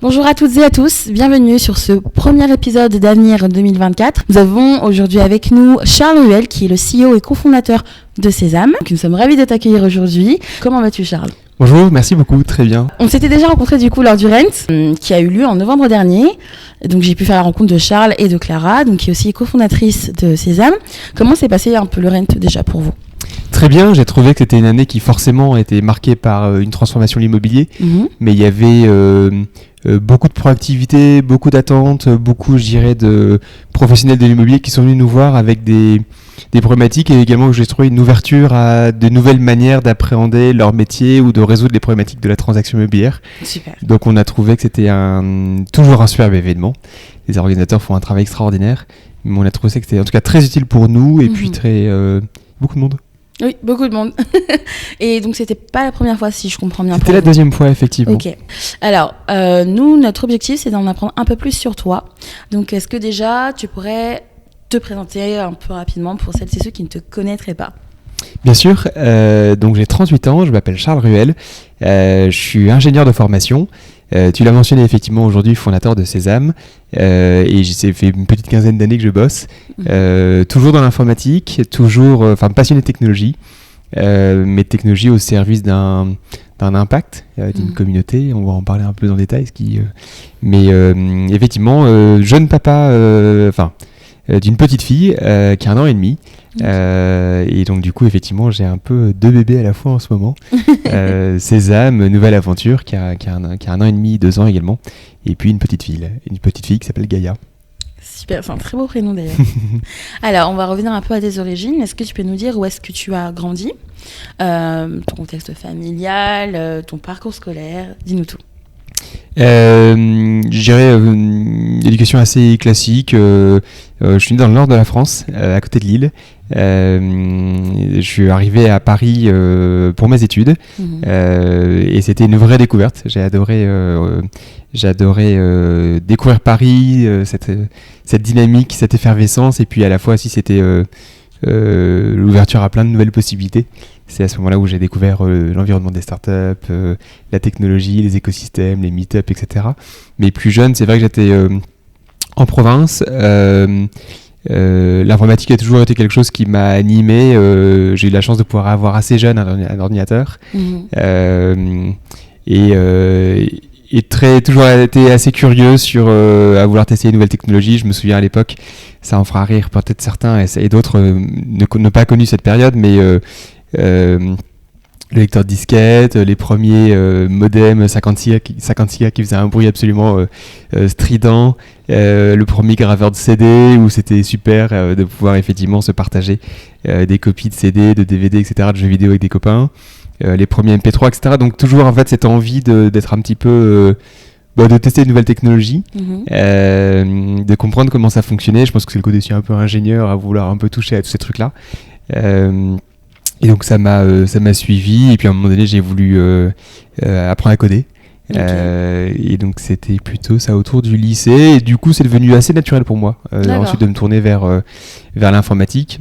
Bonjour à toutes et à tous, bienvenue sur ce premier épisode d'Avenir 2024. Nous avons aujourd'hui avec nous Charles Ruel qui est le CEO et cofondateur de Sésame. Donc, nous sommes ravis de t'accueillir aujourd'hui. Comment vas-tu Charles ? Bonjour, merci beaucoup, très bien. On s'était déjà rencontrés du coup lors du Rent qui a eu lieu en novembre dernier. Donc j'ai pu faire la rencontre de Charles et de Clara, donc qui est aussi cofondatrice de Sésame. Comment s'est passé un peu le Rent déjà pour vous ? Très bien, j'ai trouvé que c'était une année qui forcément était marquée par une transformation de l'immobilier, mais il y avait beaucoup de proactivité, beaucoup d'attentes, beaucoup, je dirais, de professionnels de l'immobilier qui sont venus nous voir avec des problématiques et également j'ai trouvé une ouverture à de nouvelles manières d'appréhender leur métier ou de résoudre les problématiques de la transaction immobilière. Super. Donc on a trouvé que c'était toujours un superbe événement. Les organisateurs font un travail extraordinaire, mais on a trouvé que c'était en tout cas très utile pour nous et puis beaucoup de monde. Oui, beaucoup de monde. Et donc, c'était pas la première fois, si je comprends bien. C'était la deuxième fois, effectivement. Ok. Alors, nous, notre objectif, c'est d'en apprendre un peu plus sur toi. Donc, est-ce que déjà, tu pourrais te présenter un peu rapidement pour celles et ceux qui ne te connaîtraient pas ? Bien sûr. Donc, j'ai 38 ans, je m'appelle Charles Ruel. Je suis ingénieur de formation. Tu l'as mentionné effectivement aujourd'hui, fondateur de Sésame, et ça fait une petite quinzaine d'années que je bosse, toujours dans l'informatique, passionné de technologie, mais de technologie au service d'un impact, d'une communauté. On va en parler un peu dans le détail, effectivement, jeune papa, d'une petite fille qui a 1 an et demi. Et donc du coup effectivement j'ai un peu 2 bébés à la fois en ce moment. Sésame, nouvelle aventure qui a 1 an et demi, 2 ans également, et puis une petite fille qui s'appelle Gaïa. Super, c'est un très beau prénom d'ailleurs. Alors on va revenir un peu à tes origines. Est-ce que tu peux nous dire où est-ce que tu as grandi, ton contexte familial, ton parcours scolaire, dis-nous tout. Je dirais une éducation assez classique. Je suis né dans le nord de la France, à côté de Lille. Je suis arrivé à Paris pour mes études et c'était une vraie découverte. J'ai adoré découvrir Paris, cette dynamique, cette effervescence, et puis à la fois aussi c'était l'ouverture à plein de nouvelles possibilités. C'est à ce moment-là où j'ai découvert l'environnement des startups, la technologie, les écosystèmes, les meet-up, etc. Mais plus jeune, c'est vrai que j'étais en province. L'informatique a toujours été quelque chose qui m'a animé. J'ai eu la chance de pouvoir avoir assez jeune un ordinateur. Et toujours été assez curieux à vouloir tester les nouvelles technologies. Je me souviens à l'époque, ça en fera rire peut-être certains et d'autres n'ont pas connu cette période, mais le lecteur de disquette, les premiers modems 56K qui faisaient un bruit absolument strident, le premier graveur de CD où c'était super de pouvoir effectivement se partager des copies de CD, de DVD, etc., de jeux vidéo avec des copains, les premiers MP3, etc. Donc toujours en fait cette envie d'être un petit peu de tester de nouvelles technologies, de comprendre comment ça fonctionnait. Je pense que c'est le côté aussi un peu ingénieur à vouloir un peu toucher à tous ces trucs-là. Et donc ça m'a suivi, et puis à un moment donné j'ai voulu apprendre à coder. Et donc c'était plutôt ça autour du lycée, et du coup c'est devenu assez naturel pour moi ensuite de me tourner vers l'informatique.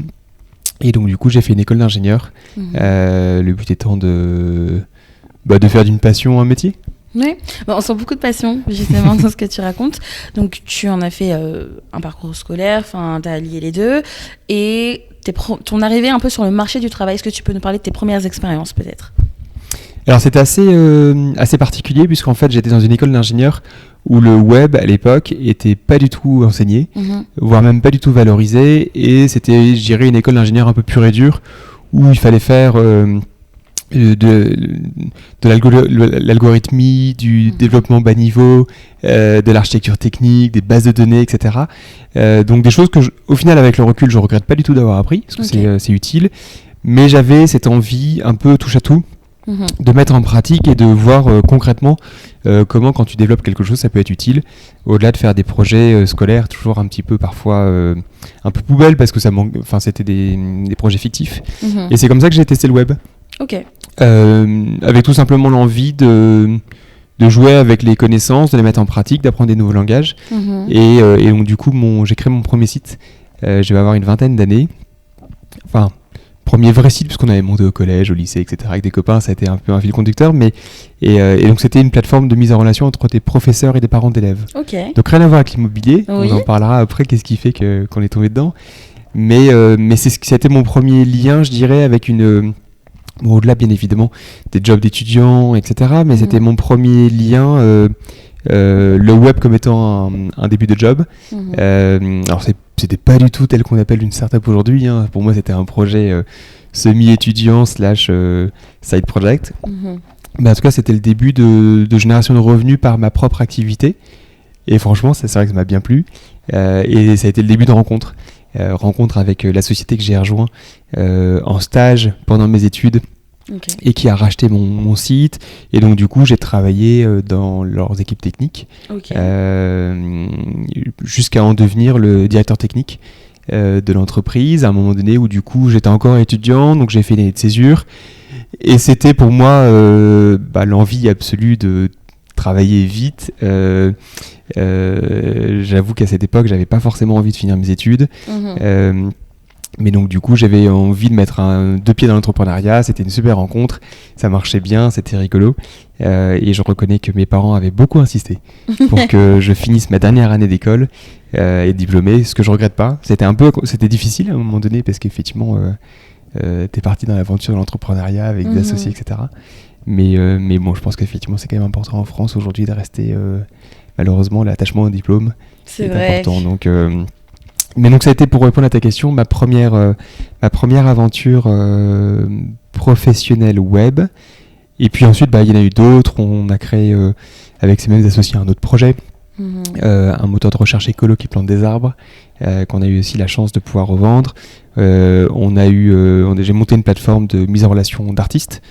Et donc du coup j'ai fait une école d'ingénieur, le but étant de faire d'une passion un métier. Oui, on sent beaucoup de passion justement dans ce que tu racontes. Donc tu en as fait un parcours scolaire, tu as lié les deux, et ton arrivée un peu sur le marché du travail. Est-ce que tu peux nous parler de tes premières expériences peut-être ? Alors c'était assez particulier, puisqu'en fait j'étais dans une école d'ingénieur où le web à l'époque était pas du tout enseigné, voire même pas du tout valorisé, et c'était, je dirais, une école d'ingénieur un peu pure et dure, où il fallait faire de l'algorithmie, du développement bas niveau, de l'architecture technique, des bases de données, etc. Donc des choses que, au final, avec le recul, je regrette pas du tout d'avoir appris, parce que c'est utile. Mais j'avais cette envie un peu touche à tout, de mettre en pratique et de voir concrètement comment, quand tu développes quelque chose, ça peut être utile, au-delà de faire des projets scolaires toujours un petit peu parfois un peu poubelle, parce que c'était des projets fictifs. Et c'est comme ça que j'ai testé le web. Avec tout simplement l'envie de jouer avec les connaissances, de les mettre en pratique, d'apprendre des nouveaux langages. Et donc du coup j'ai créé mon premier site. Je vais avoir une vingtaine d'années, premier vrai site, puisqu'on avait monté au collège, au lycée, etc. avec des copains, ça a été un peu un fil conducteur, et donc c'était une plateforme de mise en relation entre des professeurs et des parents d'élèves. Ok. Donc rien à voir avec l'immobilier, Oui. on en parlera après, qu'est-ce qui fait qu'on est tombé dedans. Mais c'était mon premier lien, je dirais, avec bon, au-delà bien évidemment des jobs d'étudiants, etc. Mais c'était mon premier lien, le web comme étant un début de job. Alors c'était pas du tout tel qu'on appelle une startup aujourd'hui, hein. Pour moi c'était un projet semi-étudiant / side project. Mais en tout cas c'était le début de génération de revenus par ma propre activité. Et franchement c'est vrai que ça m'a bien plu. Et ça a été le début de rencontre avec la société que j'ai rejoint en stage pendant mes études. Okay. Et qui a racheté mon site. Et donc du coup j'ai travaillé dans leurs équipes techniques, Okay. Jusqu'à en devenir le directeur technique de l'entreprise, à un moment donné où du coup j'étais encore étudiant, donc j'ai fait l'année de césure. Et c'était pour moi l'envie absolue de travailler vite. J'avoue qu'à cette époque j'avais pas forcément envie de finir mes études. Mais donc du coup j'avais envie de mettre deux pieds dans l'entrepreneuriat. C'était une super rencontre, ça marchait bien, c'était rigolo, et je reconnais que mes parents avaient beaucoup insisté pour que je finisse ma dernière année d'école et diplômé, ce que je regrette pas. C'était difficile à un moment donné parce qu'effectivement t'es parti dans l'aventure de l'entrepreneuriat avec des associés, etc. Mais bon, je pense qu'effectivement c'est quand même important en France aujourd'hui de rester, malheureusement l'attachement au diplôme c'est important. Mais donc ça a été, pour répondre à ta question, ma première aventure professionnelle web. Et puis ensuite, il y en a eu d'autres. On a créé avec ces mêmes associés un autre projet, un moteur de recherche écolo qui plante des arbres, qu'on a eu aussi la chance de pouvoir revendre. J'ai monté une plateforme de mise en relation d'artistes.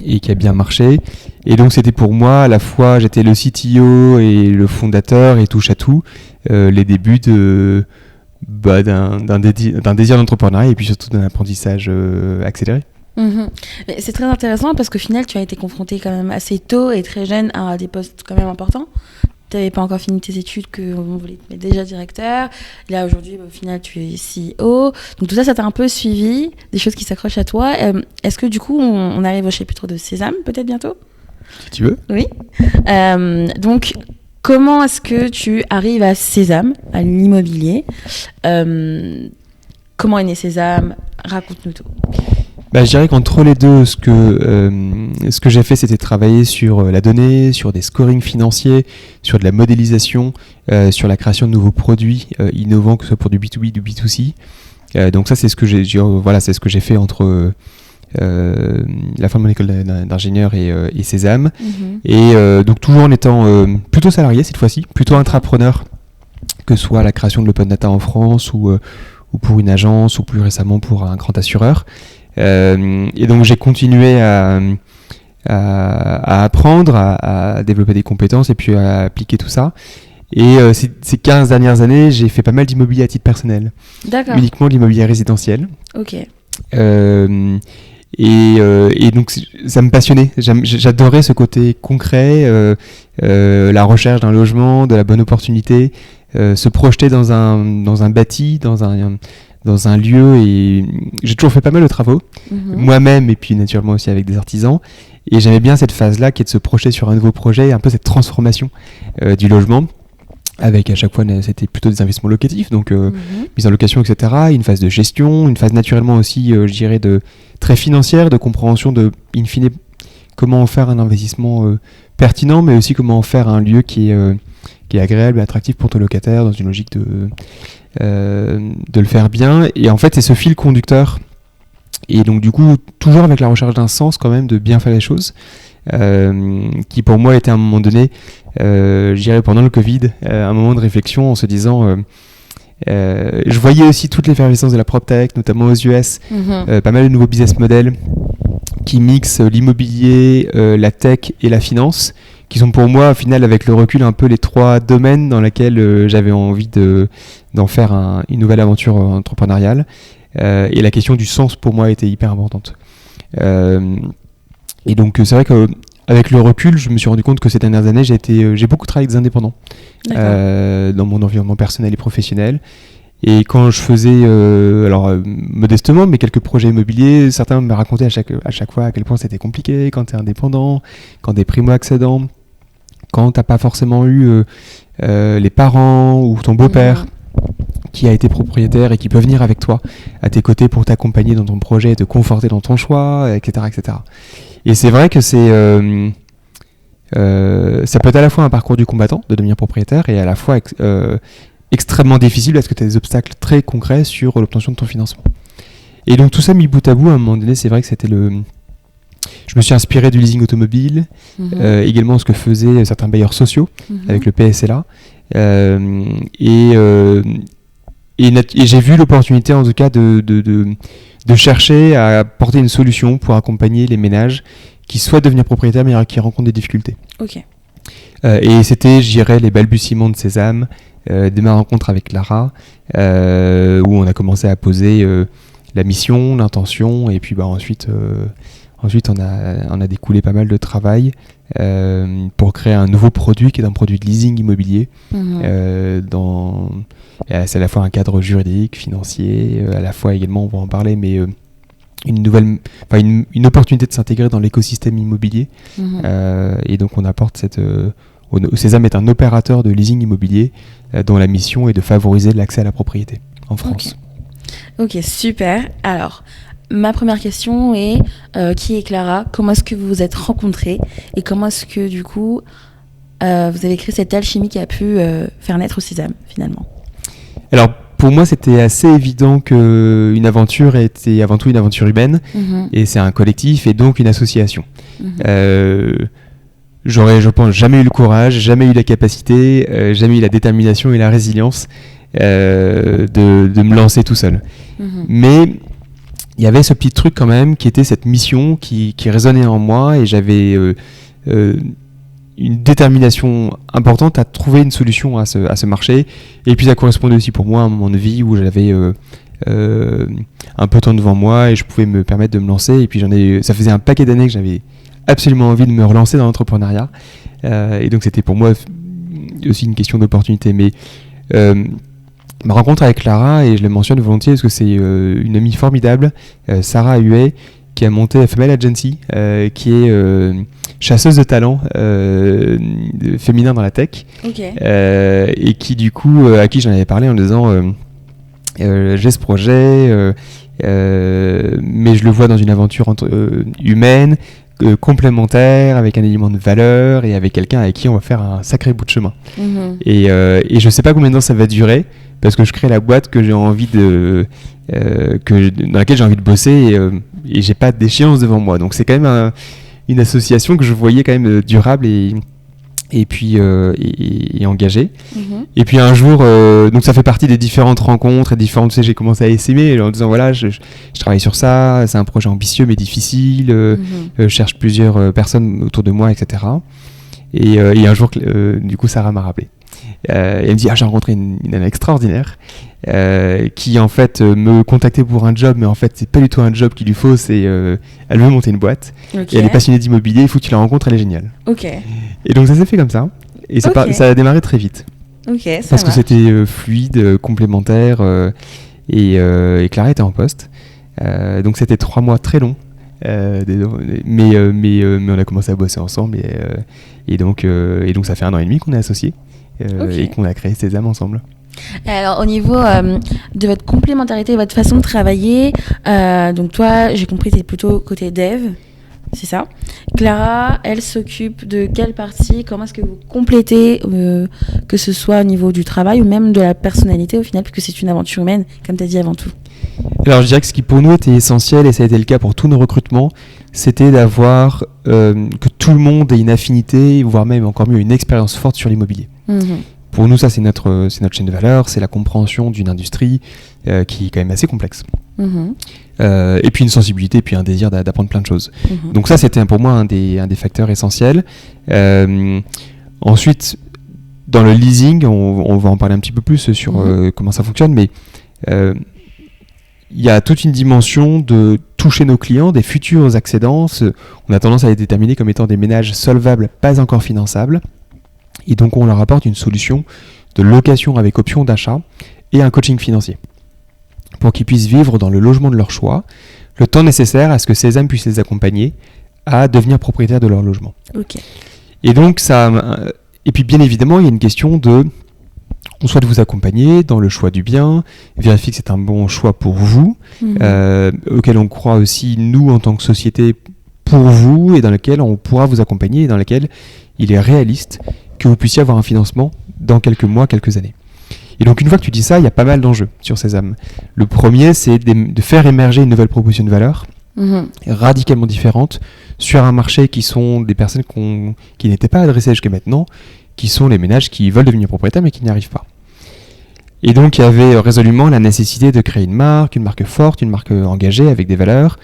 Et qui a bien marché. Et donc c'était pour moi, à la fois j'étais le CTO et le fondateur et touche à tout, les débuts d'un désir d'entrepreneuriat et puis surtout d'un apprentissage accéléré. Mais c'est très intéressant parce qu'au final tu as été confronté quand même assez tôt et très jeune à des postes quand même importants. Tu n'avais pas encore fini tes études, qu'on voulait te mettre déjà directeur. Là, aujourd'hui, au final, tu es CEO. Donc, tout ça, ça t'a un peu suivi, des choses qui s'accrochent à toi. Est-ce que, du coup, on arrive au chapitre de Sésame, peut-être bientôt ? Si tu veux. Oui. Donc, comment est-ce que tu arrives à Sésame, à l'immobilier ? Comment est né Sésame ? Raconte-nous tout. Je dirais qu'entre les deux, ce que j'ai fait, c'était travailler sur la donnée, sur des scorings financiers, sur de la modélisation, sur la création de nouveaux produits innovants, que ce soit pour du B2B, du B2C. Donc ça, c'est ce que j'ai fait entre la fin de mon école d'ingénieur et Sésame. Et donc toujours en étant plutôt salarié cette fois-ci, plutôt intrapreneur, que ce soit la création de l'open data en France ou pour une agence ou plus récemment pour un grand assureur. Et donc j'ai continué à apprendre, à développer des compétences et puis à appliquer tout ça. Et ces 15 dernières années, j'ai fait pas mal d'immobilier à titre personnel. D'accord. Uniquement de l'immobilier résidentiel. Ok. Et donc ça me passionnait. J'adorais ce côté concret, la recherche d'un logement, de la bonne opportunité, se projeter dans un bâti, dans un lieu. Et j'ai toujours fait pas mal de travaux, moi-même et puis naturellement aussi avec des artisans. Et j'aimais bien cette phase-là qui est de se projeter sur un nouveau projet, un peu cette transformation du logement. Avec à chaque fois, c'était plutôt des investissements locatifs, donc mise en location, etc. Une phase de gestion, une phase naturellement aussi, je dirais, très financière, de compréhension de, in fine, comment en faire un investissement pertinent, mais aussi comment en faire un lieu qui est agréable et attractif pour ton locataire, dans une logique de le faire bien. Et en fait, c'est ce fil conducteur. Et donc, du coup, toujours avec la recherche d'un sens quand même, de bien faire les choses, qui pour moi était à un moment donné, je dirais pendant le Covid, un moment de réflexion en se disant, je voyais aussi toute l'effervescence de la PropTech, notamment aux US, pas mal de nouveaux business models qui mixent l'immobilier, la tech et la finance, qui sont pour moi, au final, avec le recul, un peu les trois domaines dans lesquels j'avais envie d'en faire une nouvelle aventure entrepreneuriale. Et la question du sens, pour moi, était hyper importante. Et donc, c'est vrai qu'avec le recul, je me suis rendu compte que ces dernières années, j'ai beaucoup travaillé avec des indépendants dans mon environnement personnel et professionnel. Et quand je faisais, modestement, mais quelques projets immobiliers, certains me racontaient à chaque fois à quel point c'était compliqué quand tu es indépendant, quand tu es primo-accédant, quand tu n'as pas forcément eu les parents ou ton beau-père qui a été propriétaire et qui peut venir avec toi à tes côtés pour t'accompagner dans ton projet, te conforter dans ton choix, etc. etc. Et c'est vrai que ça peut être à la fois un parcours du combattant de devenir propriétaire et à la fois extrêmement difficile parce que tu as des obstacles très concrets sur l'obtention de ton financement. Et donc tout ça mis bout à bout, à un moment donné, c'est vrai que je me suis inspiré du leasing automobile, également ce que faisaient certains bailleurs sociaux avec le PSLA. Et j'ai vu l'opportunité en tout cas de chercher à porter une solution pour accompagner les ménages qui souhaitent devenir propriétaires mais qui rencontrent des difficultés. Ok. Et c'était, je dirais, les balbutiements de Sésame, de ma rencontre avec Clara, où on a commencé à poser la mission, l'intention, et puis ensuite on a découlé pas mal de travail pour créer un nouveau produit qui est un produit de leasing immobilier. C'est à la fois un cadre juridique, financier, à la fois également, on va en parler, mais une opportunité de s'intégrer dans l'écosystème immobilier. Et donc on apporte Sésame est un opérateur de leasing immobilier dont la mission est de favoriser l'accès à la propriété en France. Ok, super. Alors, ma première question est qui est Clara ? Comment est-ce que vous vous êtes rencontrés ? Et comment est-ce que du coup vous avez créé cette alchimie qui a pu faire naître Sésame finalement ? Alors pour moi c'était assez évident qu'une aventure était avant tout une aventure humaine et c'est un collectif et donc une association. J'aurais, je pense, jamais eu le courage, jamais eu la capacité, jamais eu la détermination et la résilience de me lancer tout seul. Mais il y avait ce petit truc quand même qui était cette mission qui résonnait en moi et j'avais une détermination importante à trouver une solution à ce marché. Et puis ça correspondait aussi pour moi à un moment de vie où j'avais un peu de temps devant moi et je pouvais me permettre de me lancer. Et puis ça faisait un paquet d'années que j'avais absolument envie de me relancer dans l'entrepreneuriat. Et donc c'était pour moi aussi une question d'opportunité. Mais ma rencontre avec Clara, et je le mentionne volontiers parce que c'est une amie formidable, Sarah Huet, qui a monté la Female Agency, qui est chasseuse de talents féminins dans la tech, et qui du coup, à qui j'en avais parlé en disant j'ai ce projet, mais je le vois dans une aventure humaine, complémentaire, avec un élément de valeur et avec quelqu'un avec qui on va faire un sacré bout de chemin. Et je sais pas combien de temps ça va durer, parce que je crée la boîte que j'ai envie dans laquelle j'ai envie de bosser et j'ai pas d'échéance devant moi. Donc c'est quand même une association que je voyais quand même durable et puis engagée. Et puis un jour, donc ça fait partie des différentes rencontres et différentes, j'ai commencé à essaimer en disant voilà, je travaille sur ça, c'est un projet ambitieux mais difficile, je cherche plusieurs personnes autour de moi, etc. Et un jour, du coup, Sarah m'a rappelé. Elle me dit j'ai rencontré une nana extraordinaire qui en fait me contactait pour un job, mais en fait c'est pas du tout un job qu'il lui faut, c'est elle veut monter une boîte et elle est passionnée d'immobilier, il faut que tu la rencontres, elle est géniale. Et donc ça s'est fait comme ça et ça a démarré très vite parce que c'était fluide, complémentaire et Clara était en poste, donc c'était 3 mois très longs. Mais on a commencé à bosser ensemble et donc ça fait 1 an et demi qu'on est associés et qu'on a créé Sésame ensemble. Alors au niveau de votre complémentarité, votre façon de travailler, donc toi j'ai compris t'es plutôt côté dev, c'est ça. Clara, elle s'occupe de quelle partie ? Comment est-ce que vous complétez, que ce soit au niveau du travail ou même de la personnalité au final, puisque c'est une aventure humaine comme tu as dit avant tout. Alors je dirais que ce qui pour nous était essentiel, et ça a été le cas pour tous nos recrutements, c'était d'avoir que tout le monde ait une affinité, voire même encore mieux une expérience forte sur l'immobilier. Pour nous, ça c'est notre chaîne de valeur, c'est la compréhension d'une industrie qui est quand même assez complexe. Et puis une sensibilité, et puis un désir d'apprendre plein de choses. Donc ça c'était pour moi un des facteurs essentiels. Ensuite, dans le leasing, on va en parler un petit peu plus sur comment ça fonctionne, mais il y a toute une dimension de toucher nos clients, des futurs accédants. On a tendance à les déterminer comme étant des ménages solvables, pas encore finançables. Et donc on leur apporte une solution de location avec option d'achat et un coaching financier pour qu'ils puissent vivre dans le logement de leur choix, le temps nécessaire à ce que Sésame puisse les accompagner à devenir propriétaires de leur logement. Ok. Et donc et puis bien évidemment, il y a une question on souhaite vous accompagner dans le choix du bien, vérifier que c'est un bon choix pour vous, auquel on croit aussi nous en tant que société pour vous, et dans lequel on pourra vous accompagner, et dans lequel il est réaliste que vous puissiez avoir un financement dans quelques mois, quelques années. Et donc une fois que tu dis ça, il y a pas mal d'enjeux sur Sésame. Le premier, c'est de faire émerger une nouvelle proposition de valeur radicalement différente sur un marché qui sont des personnes qui n'étaient pas adressées jusqu'à maintenant, qui sont les ménages qui veulent devenir propriétaires mais qui n'y arrivent pas. Et donc il y avait résolument la nécessité de créer une marque forte, une marque engagée avec des valeurs,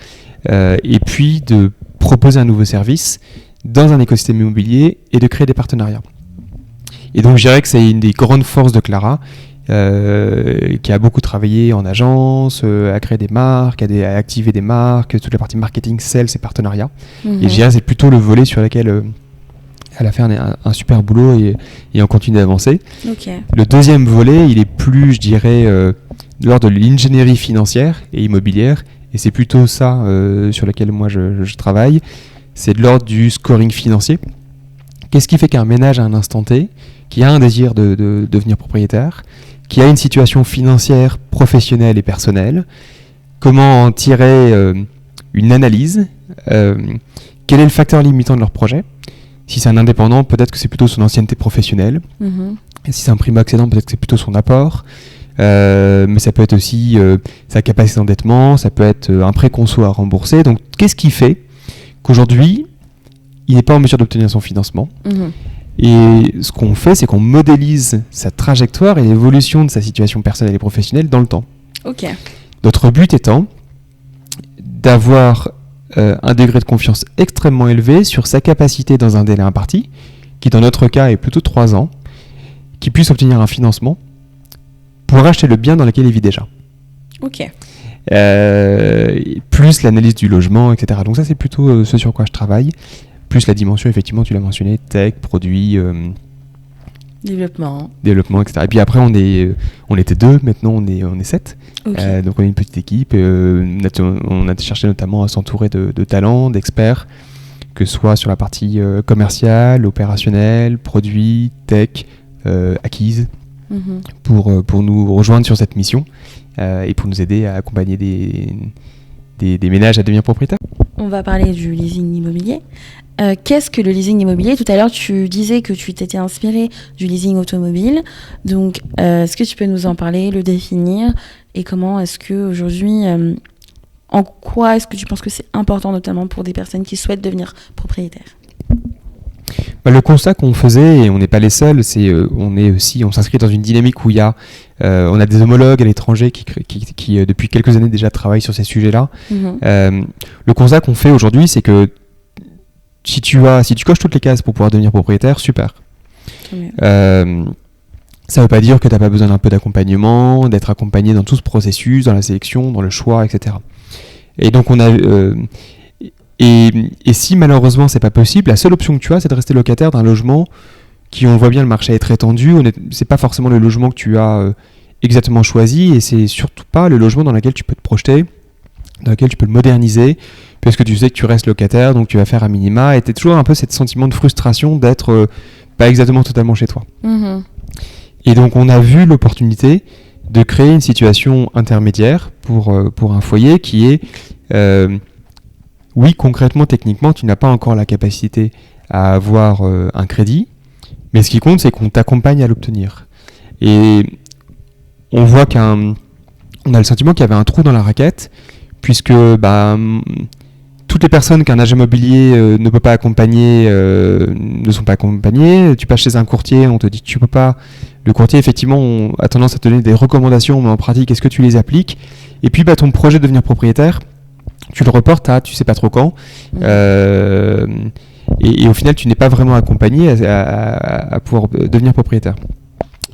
et puis de proposer un nouveau service dans un écosystème immobilier et de créer des partenariats. Et donc je dirais que c'est une des grandes forces de Clara, qui a beaucoup travaillé en agence, à créer des marques, à activer des marques, toute la partie marketing, sales et partenariats. Et je dirais que c'est plutôt le volet sur lequel elle a fait un super boulot et on continue d'avancer. Okay. Le deuxième volet, il est plus, je dirais, de l'ordre de l'ingénierie financière et immobilière, et c'est plutôt ça sur lequel moi je travaille. C'est de l'ordre du scoring financier. Qu'est-ce qui fait qu'un ménage à un instant T, qui a un désir de devenir propriétaire, qui a une situation financière, professionnelle et personnelle, comment en tirer une analyse, quel est le facteur limitant de leur projet. Si c'est un indépendant, peut-être que c'est plutôt son ancienneté professionnelle. Et si c'est un primo-accédant, peut-être que c'est plutôt son apport. Mais ça peut être aussi sa capacité d'endettement, ça peut être un prêt conso à rembourser. Donc, qu'est-ce qui fait qu'aujourd'hui, il n'est pas en mesure d'obtenir son financement ? Et ce qu'on fait, c'est qu'on modélise sa trajectoire et l'évolution de sa situation personnelle et professionnelle dans le temps. Okay. Notre but étant d'avoir un degré de confiance extrêmement élevé sur sa capacité dans un délai imparti, qui dans notre cas est plutôt 3 ans, qui puisse obtenir un financement pour acheter le bien dans lequel il vit déjà. Ok. Plus l'analyse du logement, etc. Donc ça, c'est plutôt ce sur quoi je travaille. Plus la dimension, effectivement, tu l'as mentionné, tech, produits, développement, etc. Et puis après, on était 2, maintenant on est 7. Okay. Donc on est une petite équipe. On a cherché notamment à s'entourer de talents, d'experts, que ce soit sur la partie commerciale, opérationnelle, produits, tech, acquise, pour nous rejoindre sur cette mission et pour nous aider à accompagner des ménages à devenir propriétaires. On va parler du leasing immobilier. Qu'est-ce que le leasing immobilier ? Tout à l'heure, tu disais que tu t'étais inspiré du leasing automobile. Donc, est-ce que tu peux nous en parler, le définir ? Et comment est-ce qu'aujourd'hui, en quoi est-ce que tu penses que c'est important, notamment pour des personnes qui souhaitent devenir propriétaires ? Le constat qu'on faisait, et on n'est pas les seuls, c'est on s'inscrit dans une dynamique où on a des homologues à l'étranger qui depuis quelques années déjà travaillent sur ces sujets-là. Le constat qu'on fait aujourd'hui, c'est que si tu coches toutes les cases pour pouvoir devenir propriétaire, super. Ça ne veut pas dire que tu n'as pas besoin d'un peu d'accompagnement, d'être accompagné dans tout ce processus, dans la sélection, dans le choix, etc. Et donc on a et si malheureusement c'est pas possible, la seule option que tu as, c'est de rester locataire d'un logement qui, on voit bien, le marché est très tendu. C'est pas forcément le logement que tu as exactement choisi, et c'est surtout pas le logement dans lequel tu peux te projeter, dans lequel tu peux le moderniser, parce que tu sais que tu restes locataire, donc tu vas faire un minima, et tu as toujours un peu ce sentiment de frustration d'être pas exactement totalement chez toi. Et donc on a vu l'opportunité de créer une situation intermédiaire pour un foyer qui est oui, concrètement, techniquement, tu n'as pas encore la capacité à avoir un crédit, mais ce qui compte, c'est qu'on t'accompagne à l'obtenir. Et on voit on a le sentiment qu'il y avait un trou dans la raquette, puisque toutes les personnes qu'un agent immobilier ne peut pas accompagner ne sont pas accompagnées. Tu passes chez un courtier, on te dit que tu peux pas. Le courtier, effectivement, a tendance à te donner des recommandations, mais en pratique, est-ce que tu les appliques ? Et puis, ton projet de devenir propriétaire, tu le reportes à tu sais pas trop quand, et au final tu n'es pas vraiment accompagné à pouvoir devenir propriétaire.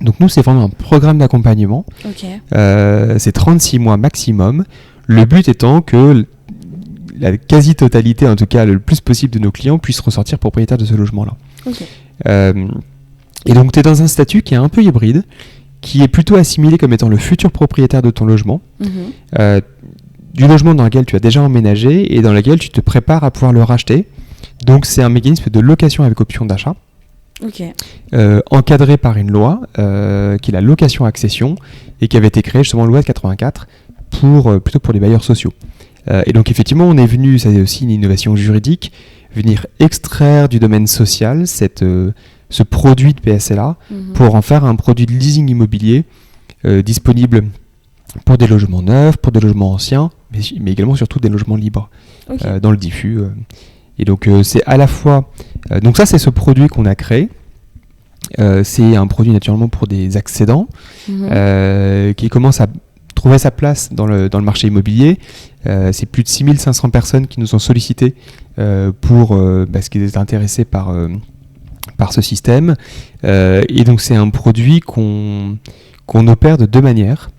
Donc nous, c'est vraiment un programme d'accompagnement. C'est 36 mois maximum, le but étant que la quasi-totalité, en tout cas le plus possible de nos clients, puissent ressortir propriétaires de ce logement-là. Et donc tu es dans un statut qui est un peu hybride, qui est plutôt assimilé comme étant le futur propriétaire de ton logement, du logement dans lequel tu as déjà emménagé et dans lequel tu te prépares à pouvoir le racheter. Donc c'est un mécanisme de location avec option d'achat, encadré par une loi qui est la location-accession et qui avait été créée justement loi de 84 plutôt pour les bailleurs sociaux. Et donc effectivement on est venu, c'est aussi une innovation juridique, venir extraire du domaine social ce produit de PSLA pour en faire un produit de leasing immobilier disponible pour des logements neufs, pour des logements anciens, mais également surtout des logements libres dans le diffus. Et donc c'est à la fois... donc ça c'est ce produit qu'on a créé. C'est un produit naturellement pour des accédants qui commence à trouver sa place dans le marché immobilier. C'est plus de 6500 personnes qui nous ont sollicité parce qu'ils étaient intéressés par ce système. Et donc c'est un produit qu'on opère de deux manières.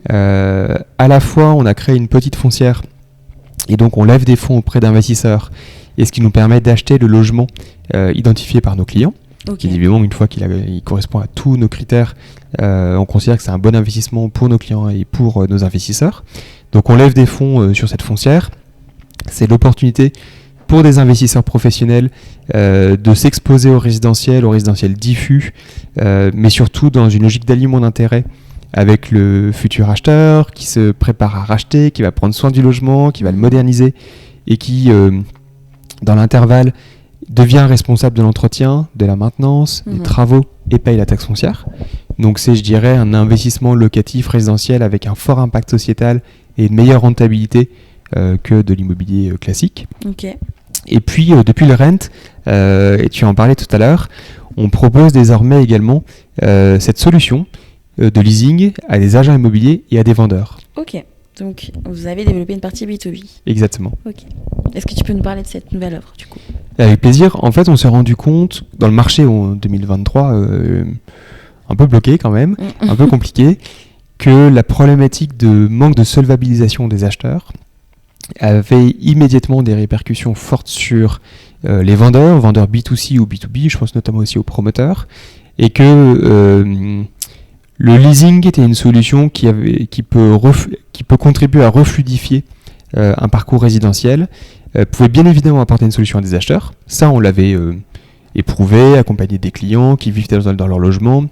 À la fois on a créé une petite foncière et donc on lève des fonds auprès d'investisseurs, et ce qui nous permet d'acheter le logement identifié par nos clients. Évidemment, une fois qu'il correspond à tous nos critères, on considère que c'est un bon investissement pour nos clients et pour nos investisseurs. Donc on lève des fonds sur cette foncière. C'est l'opportunité pour des investisseurs professionnels de s'exposer au résidentiel diffus, mais surtout dans une logique d'alliement d'intérêt avec le futur acheteur qui se prépare à racheter, qui va prendre soin du logement, qui va le moderniser et qui, dans l'intervalle, devient responsable de l'entretien, de la maintenance, des travaux et paye la taxe foncière. Donc c'est, je dirais, un investissement locatif résidentiel avec un fort impact sociétal et une meilleure rentabilité que de l'immobilier classique. Et puis, depuis le rent, et tu en parlais tout à l'heure, on propose désormais également cette solution de leasing à des agents immobiliers et à des vendeurs. Donc vous avez développé une partie B2B. Exactement. Est-ce que tu peux nous parler de cette nouvelle offre du coup ? Avec plaisir. En fait, on s'est rendu compte, dans le marché en 2023, un peu bloqué quand même, un peu compliqué, que la problématique de manque de solvabilisation des acheteurs avait immédiatement des répercussions fortes sur les vendeurs B2C ou B2B, je pense notamment aussi aux promoteurs, et que le leasing était une solution qui peut contribuer à refluidifier un parcours résidentiel, pouvait bien évidemment apporter une solution à des acheteurs. Ça, on l'avait éprouvé, accompagné des clients qui vivent dans leur logement.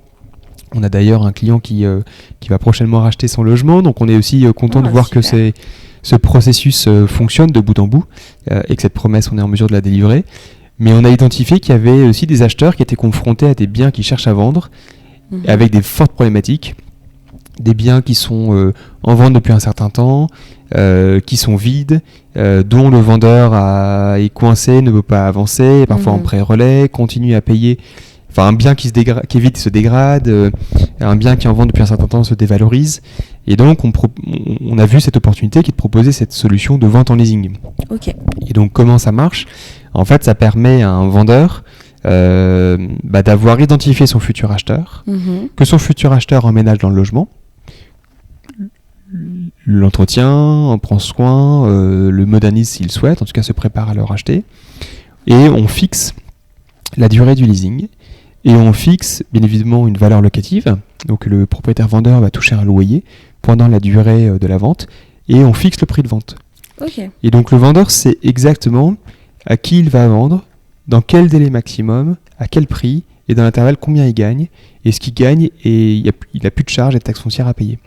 On a d'ailleurs un client qui va prochainement racheter son logement, donc on est aussi content de voir que ce processus fonctionne de bout en bout et que cette promesse, on est en mesure de la délivrer. Mais on a identifié qu'il y avait aussi des acheteurs qui étaient confrontés à des biens qu'ils cherchent à vendre, avec des fortes problématiques, des biens qui sont en vente depuis un certain temps, qui sont vides, dont le vendeur est coincé, ne veut pas avancer, parfois en pré-relais, continue à payer. Enfin, un bien qui est vide se dégrade, un bien qui est en vente depuis un certain temps se dévalorise. Et donc, on a vu cette opportunité qui est de proposer cette solution de vente en leasing. Et donc, comment ça marche ? En fait, ça permet à un vendeur d'avoir identifié son futur acheteur, que son futur acheteur emménage dans le logement, l'entretien, en prend soin, le modernise s'il souhaite, en tout cas se prépare à le racheter, et on fixe la durée du leasing, et on fixe bien évidemment une valeur locative, donc le propriétaire vendeur va toucher un loyer pendant la durée de la vente, et on fixe le prix de vente. Et donc le vendeur sait exactement à qui il va vendre, dans quel délai maximum, à quel prix, et dans l'intervalle combien il gagne, et ce qu'il gagne, et il n'a plus de charges et de taxes foncières à payer.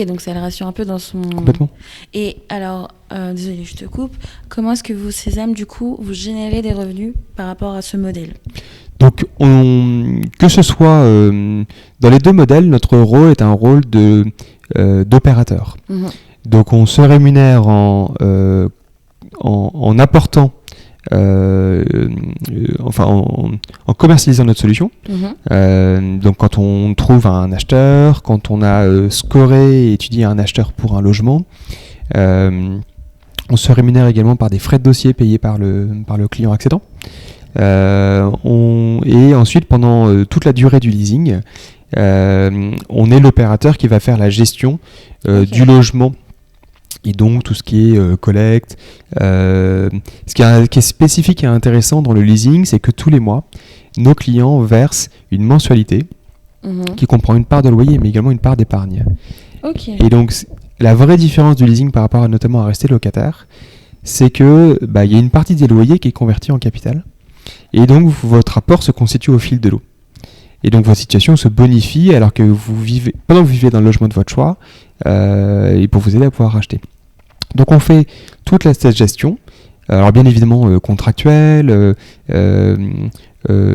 Donc ça le rassure un peu dans son... Complètement. Et alors, désolé, je te coupe, comment est-ce que vous, Sésame, du coup, vous générez des revenus par rapport à ce modèle ? Donc, que ce soit dans les deux modèles, notre rôle est un rôle d'opérateur. Donc, on se rémunère en apportant, en commercialisant notre solution. Donc, quand on trouve un acheteur, quand on a scoré et étudié un acheteur pour un logement, on se rémunère également par des frais de dossier payés par le client accédant. Et ensuite, pendant toute la durée du leasing, on est l'opérateur qui va faire la gestion du logement et donc tout ce qui est collecte. Ce qui est spécifique et intéressant dans le leasing, c'est que tous les mois, nos clients versent une mensualité qui comprend une part de loyer, mais également une part d'épargne. Ok. Et donc, la vraie différence du leasing par rapport notamment à rester locataire, c'est que y a une partie des loyers qui est convertie en capital. Et donc, votre apport se constitue au fil de l'eau. Et donc, votre situation se bonifie alors que pendant que vous vivez dans le logement de votre choix, et pour vous aider à pouvoir racheter. Donc, on fait toute cette gestion. Alors, bien évidemment, contractuelle,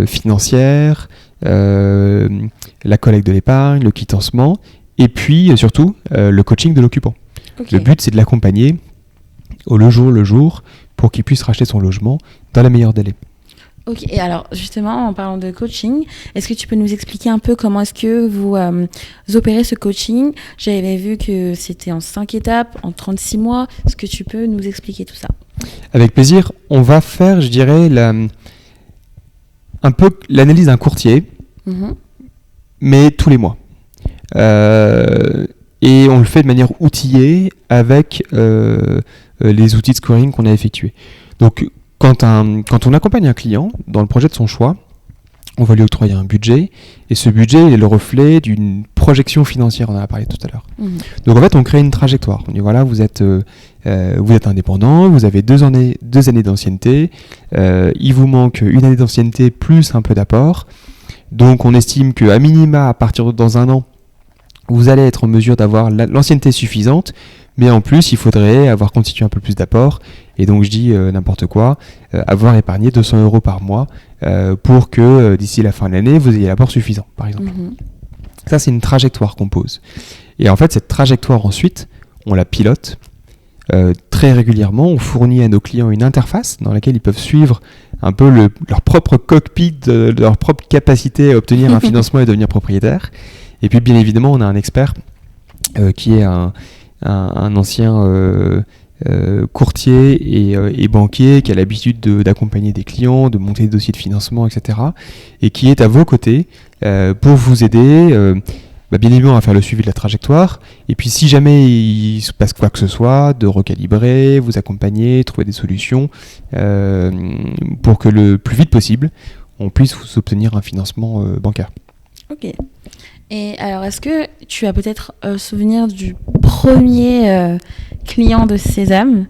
financière, la collecte de l'épargne, le quittancement, et puis surtout le coaching de l'occupant. Okay. Le but, c'est de l'accompagner le jour, pour qu'il puisse racheter son logement dans les meilleurs délais. Ok, et alors justement, en parlant de coaching, est-ce que tu peux nous expliquer un peu comment est-ce que vous opérez ce coaching ? J'avais vu que c'était en 5 étapes, en 36 mois. Est-ce que tu peux nous expliquer tout ça ? Avec plaisir. On va faire, je dirais, un peu l'analyse d'un courtier, mais tous les mois. Et on le fait de manière outillée avec les outils de scoring qu'on a effectués. Donc, quand on accompagne un client dans le projet de son choix, on va lui octroyer un budget, et ce budget est le reflet d'une projection financière, on en a parlé tout à l'heure. Donc en fait, on crée une trajectoire. On dit voilà, vous êtes indépendant, vous avez 2 années d'ancienneté, il vous manque 1 année d'ancienneté plus un peu d'apport. Donc on estime qu'à minima, à partir dans 1 an, vous allez être en mesure d'avoir l'ancienneté suffisante, mais en plus, il faudrait avoir constitué un peu plus d'apport. Et donc, je dis n'importe quoi, avoir épargné 200 € par mois pour que d'ici la fin de l'année, vous ayez l'apport suffisant, par exemple. Ça, c'est une trajectoire qu'on pose. Et en fait, cette trajectoire, ensuite, on la pilote très régulièrement. On fournit à nos clients une interface dans laquelle ils peuvent suivre un peu leur propre cockpit, leur propre capacité à obtenir un financement et devenir propriétaire. Et puis, bien évidemment, on a un expert qui est un ancien courtier et banquier qui a l'habitude d'accompagner des clients, de monter des dossiers de financement, etc. et qui est à vos côtés pour vous aider, bien évidemment, à faire le suivi de la trajectoire, et puis si jamais il se passe quoi que ce soit, de recalibrer, vous accompagner, trouver des solutions pour que le plus vite possible, on puisse vous obtenir un financement bancaire. Ok. Et alors, est-ce que tu as peut-être souvenir du premier client de Sésame ?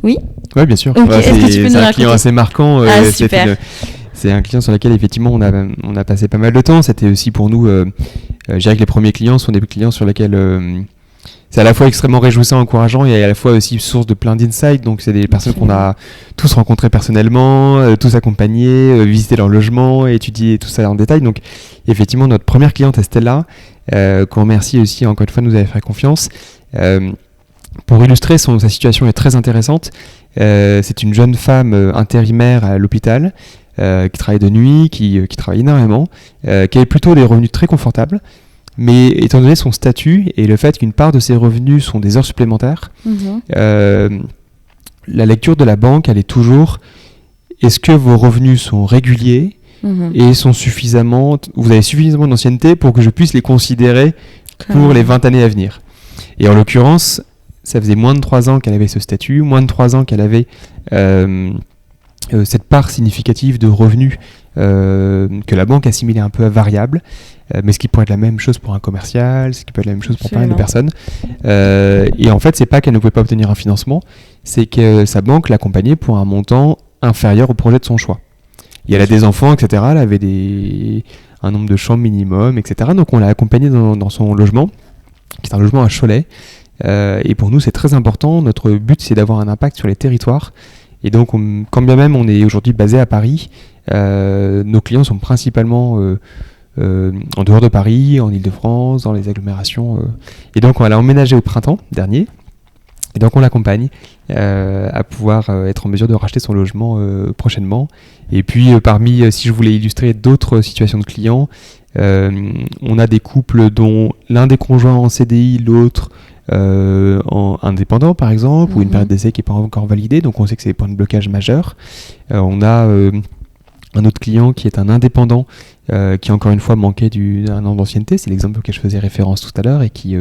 Oui ? Oui, bien sûr. Okay. C'est un client assez marquant. Super. C'est un client sur lequel, effectivement, on a passé pas mal de temps. C'était aussi pour nous, je dirais que les premiers clients sont des clients sur lesquels c'est à la fois extrêmement réjouissant, encourageant, et à la fois aussi source de plein d'insights. Donc, c'est des personnes qu'on a tous rencontrées personnellement, tous accompagnés, visité leur logement, étudié tout ça en détail. Donc, effectivement, notre première cliente, Estella, qu'on remercie aussi encore une fois de nous avoir fait confiance. Pour illustrer, sa situation est très intéressante. C'est une jeune femme intérimaire à l'hôpital, qui travaille de nuit, qui travaille énormément, qui avait plutôt des revenus très confortables. Mais étant donné son statut et le fait qu'une part de ses revenus sont des heures supplémentaires, la lecture de la banque, elle est toujours: est-ce que vos revenus sont réguliers et sont vous avez suffisamment d'ancienneté pour que je puisse les considérer pour les 20 années à venir. Et en l'occurrence, ça faisait moins de 3 ans qu'elle avait ce statut, moins de 3 ans qu'elle avait cette part significative de revenus que la banque assimilait un peu à variable, mais ce qui pourrait être la même chose pour un commercial, ce qui peut être la même chose pour pas mal de personnes. Et en fait, c'est pas qu'elle ne pouvait pas obtenir un financement, c'est que sa banque l'accompagnait pour un montant inférieur au projet de son choix. Et elle a des enfants, etc. Elle avait un nombre de chambres minimum, etc. Donc on l'a accompagnée dans son logement, qui est un logement à Cholet. Et pour nous, c'est très important. Notre but, c'est d'avoir un impact sur les territoires. Et donc, quand bien même on est aujourd'hui basé à Paris, nos clients sont principalement en dehors de Paris, en Île-de-France, dans les agglomérations. Et donc, on va l'emménager au printemps dernier. Et donc, on l'accompagne à pouvoir être en mesure de racheter son logement prochainement. Et puis, si je voulais illustrer d'autres situations de clients, on a des couples dont l'un des conjoints en CDI, l'autre en indépendant par exemple, ou une période d'essai qui n'est pas encore validée, donc on sait que c'est des points de blocage majeurs. On a un autre client qui est un indépendant qui encore une fois manquait d'un an d'ancienneté, c'est l'exemple auquel je faisais référence tout à l'heure, et qui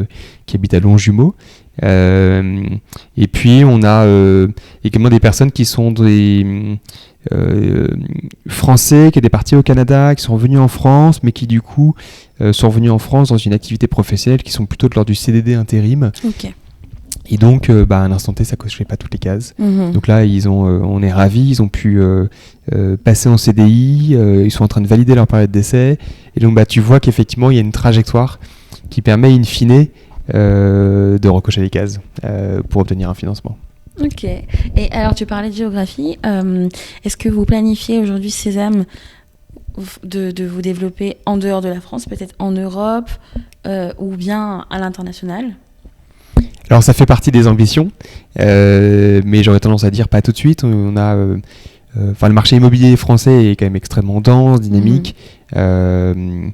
habite à Longjumeau. Et puis on a également des personnes qui sont français qui étaient partis au Canada, qui sont revenus en France, mais qui du coup sont revenus en France dans une activité professionnelle, qui sont plutôt de l'ordre du CDD intérim. Ok. Et donc, à l'instant T, ça ne cochait pas toutes les cases. Donc là, on est ravis, ils ont pu passer en CDI, ils sont en train de valider leur période d'essai. Et donc, tu vois qu'effectivement, il y a une trajectoire qui permet, in fine, de recocher les cases pour obtenir un financement. Ok. Et alors, tu parlais de géographie. Est-ce que vous planifiez aujourd'hui, Sésame, de vous développer en dehors de la France, peut-être en Europe ou bien à l'international ? Alors, ça fait partie des ambitions, mais j'aurais tendance à dire pas tout de suite. On a, le marché immobilier français est quand même extrêmement dense, dynamique. Dans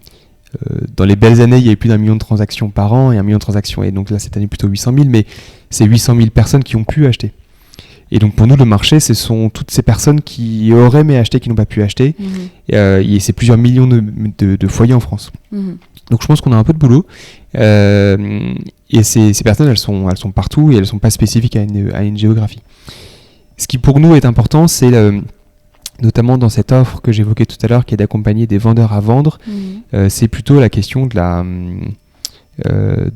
les belles années, il y a eu plus d'1 million de transactions par an et 1 million de transactions. Et donc là, cette année, plutôt 800 000, mais c'est 800 000 personnes qui ont pu acheter. Et donc pour nous, le marché, ce sont toutes ces personnes qui auraient aimé acheter, qui n'ont pas pu acheter. Et c'est plusieurs millions de foyers en France. Donc je pense qu'on a un peu de boulot. Et ces personnes, elles sont partout et elles ne sont pas spécifiques à une géographie. Ce qui pour nous est important, c'est notamment dans cette offre que j'évoquais tout à l'heure, qui est d'accompagner des vendeurs à vendre, c'est plutôt la question de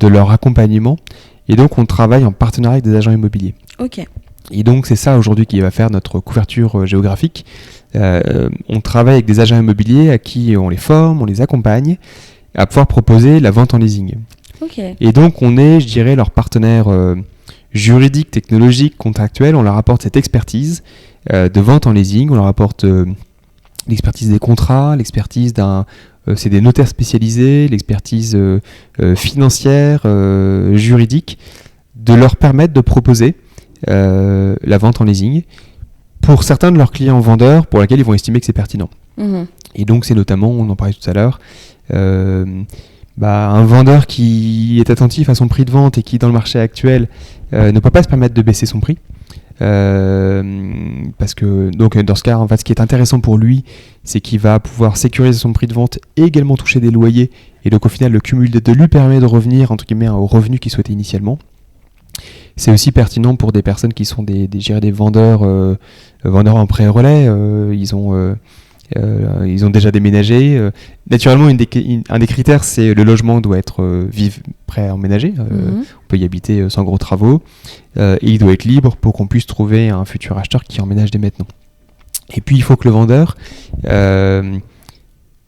leur accompagnement. Et donc, on travaille en partenariat avec des agents immobiliers. Ok. Et donc, c'est ça aujourd'hui qui va faire notre couverture géographique. On travaille avec des agents immobiliers à qui on les forme, on les accompagne à pouvoir proposer la vente en leasing. Ok. Et donc, on est, je dirais, leur partenaire juridique, technologique, contractuel. On leur apporte cette expertise de vente en leasing, on leur apporte l'expertise des contrats, l'expertise c'est des notaires spécialisés, l'expertise financière, juridique, de leur permettre de proposer la vente en leasing pour certains de leurs clients vendeurs pour lesquels ils vont estimer que c'est pertinent. Et donc c'est notamment, on en parlait tout à l'heure, un vendeur qui est attentif à son prix de vente et qui dans le marché actuel ne peut pas se permettre de baisser son prix. Parce que donc dans ce cas, en fait, ce qui est intéressant pour lui, c'est qu'il va pouvoir sécuriser son prix de vente et également toucher des loyers, et donc au final le cumul des deux lui permet de revenir entre guillemets au revenu qu'il souhaitait initialement. C'est aussi pertinent pour des personnes qui sont des vendeurs en pré-relais. Ils ont déjà déménagé. Naturellement, un des critères, c'est le logement doit être prêt à emménager. On peut y habiter sans gros travaux. Et il doit être libre pour qu'on puisse trouver un futur acheteur qui emménage dès maintenant. Et puis, il faut que le vendeur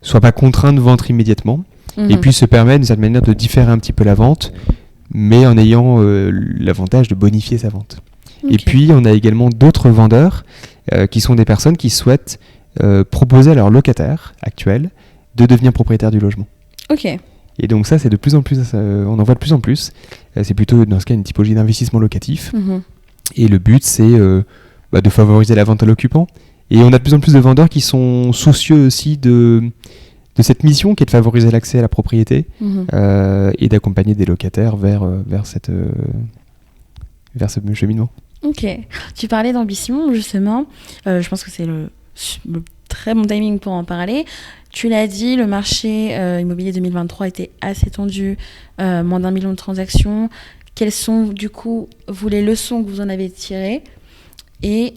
soit pas contraint de vendre immédiatement. Et puis, se permet d'une certaine manière de différer un petit peu la vente, mais en ayant l'avantage de bonifier sa vente. Okay. Et puis, on a également d'autres vendeurs qui sont des personnes qui souhaitent proposer à leurs locataires actuels de devenir propriétaires du logement. Ok. Et donc ça, c'est de plus en plus, on en voit de plus en plus. C'est plutôt dans ce cas une typologie d'investissement locatif. Et le but, c'est de favoriser la vente à l'occupant. Et on a de plus en plus de vendeurs qui sont soucieux aussi de cette mission qui est de favoriser l'accès à la propriété et d'accompagner des locataires vers ce cheminement. Ok. Tu parlais d'ambition, justement. Je pense que c'est le très bon timing pour en parler. Tu l'as dit, le marché immobilier 2023 était assez tendu, moins d'1 million de transactions. Quelles sont, du coup, les leçons que vous en avez tirées et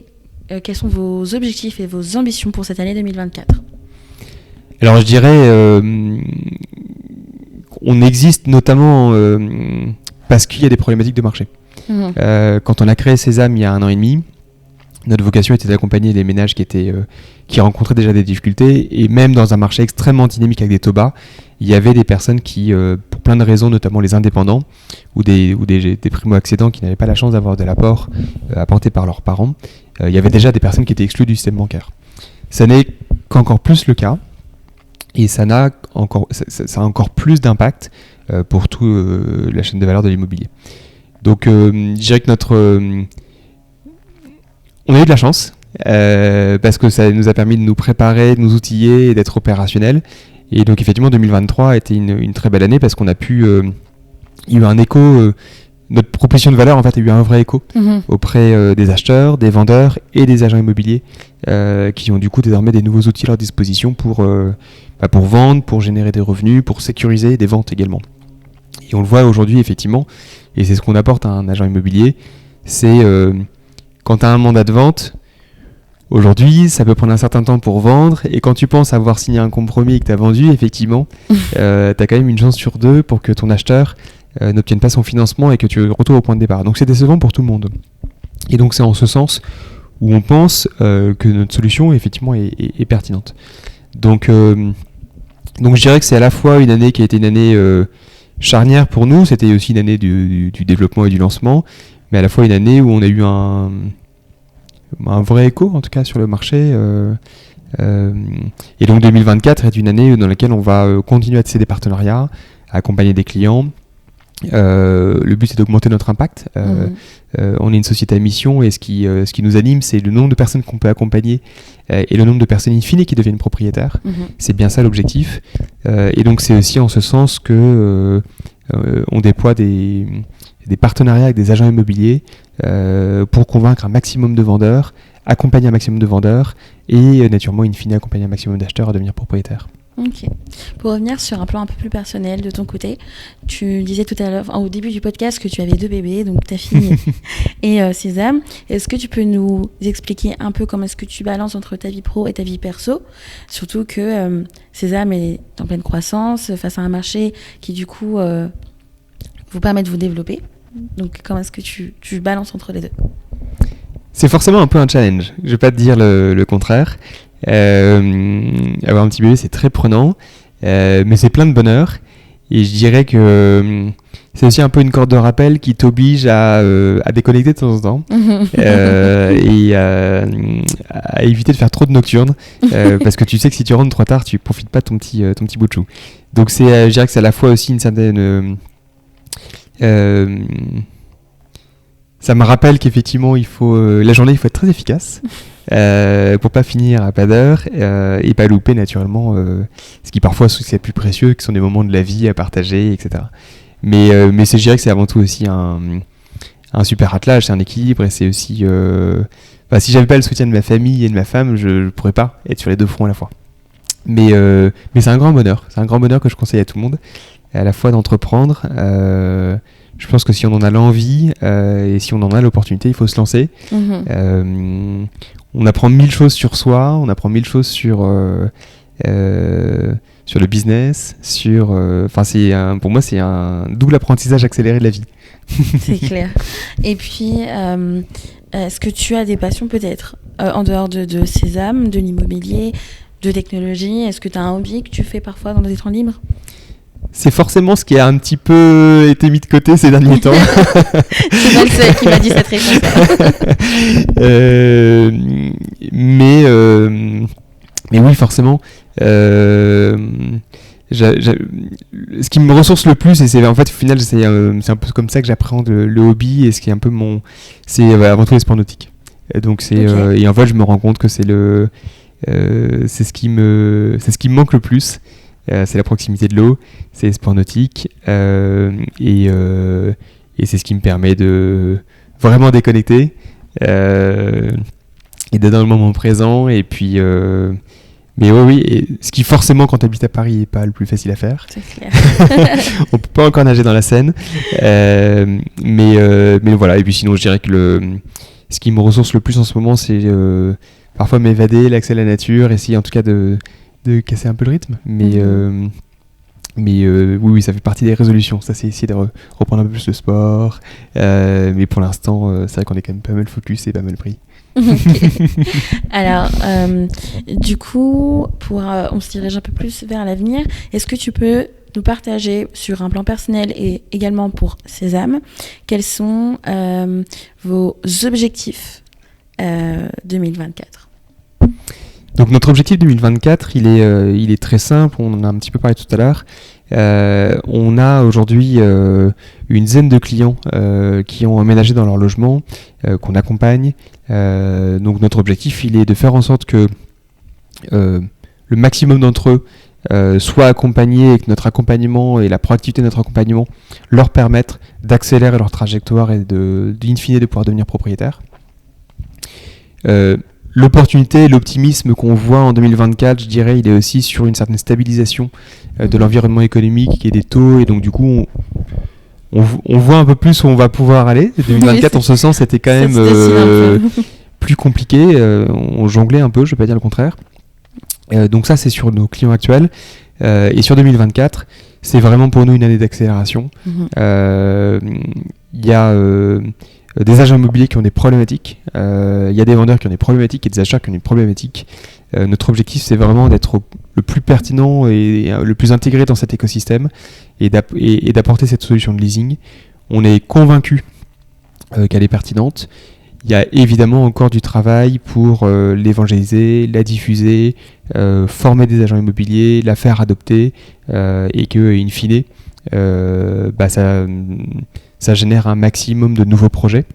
quels sont vos objectifs et vos ambitions pour cette année 2024 ? Alors, je dirais, on existe notamment parce qu'il y a des problématiques de marché. Quand on a créé Sésame il y a 1 an et demi, notre vocation était d'accompagner les ménages qui rencontraient déjà des difficultés, et même dans un marché extrêmement dynamique avec des taux bas, il y avait des personnes qui, pour plein de raisons, notamment les indépendants ou des primo-accédants qui n'avaient pas la chance d'avoir de l'apport apporté par leurs parents, il y avait déjà des personnes qui étaient exclues du système bancaire. Ça n'est qu'encore plus le cas, et ça a encore plus d'impact pour toute la chaîne de valeur de l'immobilier. Donc je dirais que on a eu de la chance parce que ça nous a permis de nous préparer, de nous outiller et d'être opérationnels. Et donc effectivement 2023 a été une très belle année parce qu'on a pu... il y a eu un écho... notre proposition de valeur en fait a eu un vrai écho auprès des acheteurs, des vendeurs et des agents immobiliers qui ont du coup désormais des nouveaux outils à leur disposition pour vendre, pour générer des revenus, pour sécuriser des ventes également. Et on le voit aujourd'hui effectivement, et c'est ce qu'on apporte à un agent immobilier, c'est quand tu as un mandat de vente, Aujourd'hui, ça peut prendre un certain temps pour vendre, et quand tu penses avoir signé un compromis et que tu as vendu, effectivement, tu as quand même une chance sur 2 pour que ton acheteur n'obtienne pas son financement et que tu retournes au point de départ. Donc c'est décevant pour tout le monde. Et donc c'est en ce sens où on pense que notre solution effectivement est pertinente. Donc je dirais que c'est à la fois une année qui a été une année charnière pour nous, c'était aussi une année du développement et du lancement, mais à la fois une année où on a eu un vrai écho en tout cas sur le marché. Et donc 2024 est une année dans laquelle on va continuer à tisser des partenariats, à accompagner des clients. Le but c'est d'augmenter notre impact. On est une société à mission et ce qui nous anime, c'est le nombre de personnes qu'on peut accompagner et le nombre de personnes in fine qui deviennent propriétaires. C'est bien ça l'objectif. Et donc c'est aussi en ce sens que on déploie des partenariats avec des agents immobiliers pour convaincre un maximum de vendeurs, accompagner un maximum de vendeurs et naturellement in fine accompagner un maximum d'acheteurs à devenir propriétaires. Ok. Pour revenir sur un plan un peu plus personnel de ton côté, tu disais tout à l'heure, au début du podcast, que tu avais 2 bébés, donc ta fille et Sésame. Est-ce que tu peux nous expliquer un peu comment est-ce que tu balances entre ta vie pro et ta vie perso, surtout que Sésame est en pleine croissance face à un marché qui du coup vous permet de vous développer. Donc comment est-ce que tu balances entre les deux? C'est forcément un peu un challenge. Je vais pas te dire le contraire. Avoir un petit bébé c'est très prenant, mais c'est plein de bonheur, et je dirais que c'est aussi un peu une corde de rappel qui t'oblige à déconnecter de temps en temps et à éviter de faire trop de nocturnes parce que tu sais que si tu rentres trop tard tu profites pas de ton petit bout de chou. Donc je dirais que c'est à la fois aussi une certaine ça me rappelle qu'effectivement la journée il faut être très efficace pour pas finir à pas d'heure et pas louper naturellement ce qui parfois c'est plus précieux, qui sont des moments de la vie à partager, etc. Mais je dirais que c'est avant tout aussi un super attelage, c'est un équilibre, et c'est aussi si j'avais pas le soutien de ma famille et de ma femme, je pourrais pas être sur les 2 fronts à la fois. Mais c'est un grand bonheur que je conseille à tout le monde, à la fois d'entreprendre. Je pense que si on en a l'envie et si on en a l'opportunité, il faut se lancer. On apprend 1000 choses sur soi, on apprend 1000 choses sur le business, pour moi c'est un double apprentissage accéléré de la vie. C'est clair. Et puis, est-ce que tu as des passions peut-être en dehors de Sésame, de l'immobilier, de technologie? Est-ce que tu as un hobby que tu fais parfois dans tes temps libres? C'est forcément ce qui a un petit peu été mis de côté ces derniers temps. C'est pas le seul qui m'a dit cette réponse. Mais oui, forcément. Ce qui me ressource le plus, et c'est en fait au final c'est un peu comme ça que j'apprends le hobby, et ce qui est un peu c'est avant tout les sports nautiques. Et donc et en fait je me rends compte que c'est ce qui me manque le plus. C'est la proximité de l'eau, c'est les sports nautiques, et c'est ce qui me permet de vraiment déconnecter et d'être dans le moment présent. Et puis, mais oui, et ce qui forcément quand tu habites à Paris n'est pas le plus facile à faire. C'est clair. On peut pas encore nager dans la Seine, mais voilà. Et puis sinon, je dirais que ce qui me ressource le plus en ce moment, c'est parfois m'évader, l'accès à la nature, essayer en tout cas de casser un peu le rythme, mais oui, ça fait partie des résolutions. Ça, c'est essayer de reprendre un peu plus le sport, mais pour l'instant, c'est vrai qu'on est quand même pas mal focus et pas mal pris. Okay. Alors, du coup, on se dirige un peu plus vers l'avenir. Est-ce que tu peux nous partager sur un plan personnel et également pour Sésame, quels sont vos objectifs 2024? Donc notre objectif 2024, il est très simple, on en a un petit peu parlé tout à l'heure. On a aujourd'hui une dizaine de clients qui ont emménagé dans leur logement, qu'on accompagne. Donc notre objectif, il est de faire en sorte que le maximum d'entre eux soient accompagnés, et que notre accompagnement et la proactivité de notre accompagnement leur permettent d'accélérer leur trajectoire et in fine de pouvoir devenir propriétaires. L'opportunité et l'optimisme qu'on voit en 2024, je dirais, il est aussi sur une certaine stabilisation de l'environnement économique et des taux, et donc du coup on voit un peu plus où on va pouvoir aller. 2024 en ce sens c'était quand même plus compliqué. On jonglait un peu, je ne vais pas dire le contraire. Donc ça, c'est sur nos clients actuels. Et sur 2024, c'est vraiment pour nous une année d'accélération. Il y a des agents immobiliers qui ont des problématiques. Il y a des vendeurs qui ont des problématiques et des acheteurs qui ont des problématiques. Notre objectif, c'est vraiment d'être le plus pertinent et le plus intégré dans cet écosystème et d'apporter cette solution de leasing. On est convaincu qu'elle est pertinente. Il y a évidemment encore du travail pour l'évangéliser, la diffuser, former des agents immobiliers, la faire adopter et que, in fine, ça génère un maximum de nouveaux projets.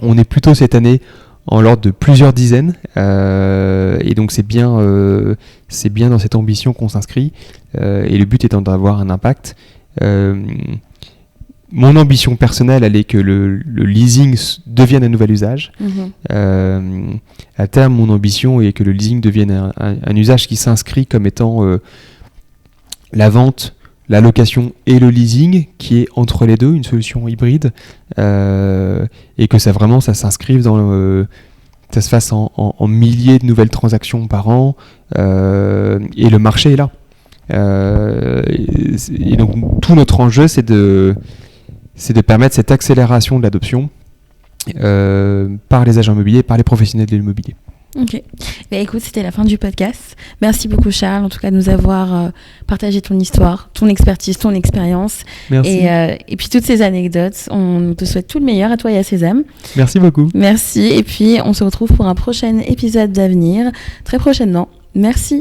On est plutôt cette année en l'ordre de plusieurs dizaines et donc c'est bien dans cette ambition qu'on s'inscrit et le but étant d'avoir un impact. Mon ambition personnelle, elle est que le leasing devienne un nouvel usage. À terme, mon ambition est que le leasing devienne un usage qui s'inscrit comme étant la vente, la location et le leasing, qui est entre les deux, une solution hybride, et que ça s'inscrive dans ça se fasse en milliers de nouvelles transactions par an, et le marché est là. Et donc tout notre enjeu, c'est de permettre cette accélération de l'adoption par les agents immobiliers, par les professionnels de l'immobilier. Ok. Bah, écoute, c'était la fin du podcast. Merci beaucoup Charles, en tout cas de nous avoir partagé ton histoire, ton expertise, ton expérience. Merci. Et puis toutes ces anecdotes. On te souhaite tout le meilleur à toi et à Sésame. Merci beaucoup. Merci. Et puis on se retrouve pour un prochain épisode d'avenir, très prochainement. Merci.